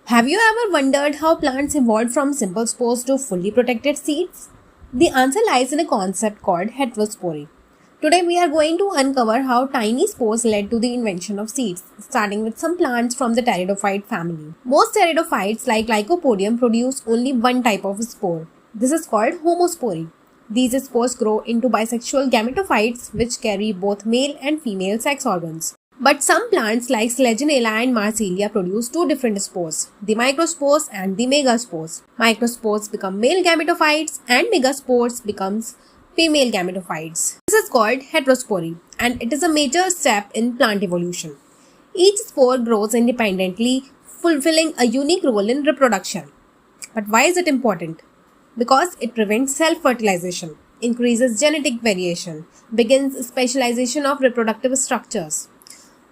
Have you ever wondered how plants evolved from simple spores to fully protected seeds? The answer lies in a concept called heterospory. Today we are going to uncover how tiny spores led to the invention of seeds, starting with some plants from the pteridophyte family. Most pteridophytes like Lycopodium produce only one type of spore. This is called homospory. These spores grow into bisexual gametophytes which carry both male and female sex organs. But some plants like Selaginella and Marsilia produce two different spores, the microspores and the megaspores. Microspores become male gametophytes and megaspores becomes female gametophytes. This is called heterospory and it is a major step in plant evolution. Each spore grows independently, fulfilling a unique role in reproduction. But why is it important? Because it prevents self-fertilization, increases genetic variation, begins specialization of reproductive structures.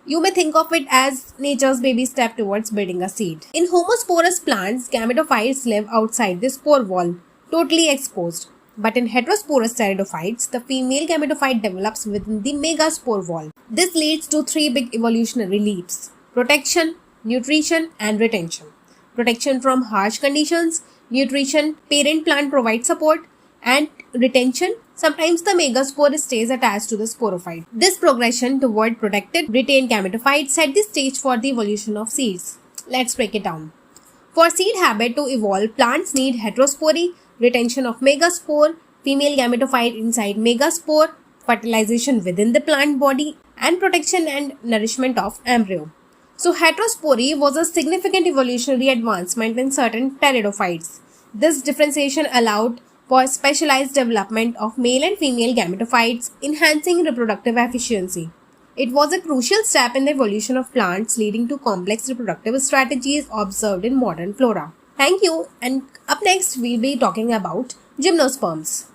You may think of it as nature's baby step towards building a seed. In homosporous plants, gametophytes live outside the spore wall, totally exposed. But in heterosporous pteridophytes, the female gametophyte develops within the megaspore wall. This leads to three big evolutionary leaps: protection, nutrition, and retention. Protection from harsh conditions, nutrition, parent plant provides support, and retention, sometimes the megaspore stays attached to the sporophyte. This progression toward protected, retained gametophytes set the stage for the evolution of seeds. Let's break it down. For seed habit to evolve, plants need heterospory, retention of megaspore, female gametophyte inside megaspore, fertilization within the plant body, and protection and nourishment of embryo. So heterospory was a significant evolutionary advancement in certain pteridophytes. This differentiation allowed for specialized development of male and female gametophytes, enhancing reproductive efficiency. It was a crucial step in the evolution of plants, leading to complex reproductive strategies observed in modern flora. Thank you, and up next we'll be talking about gymnosperms.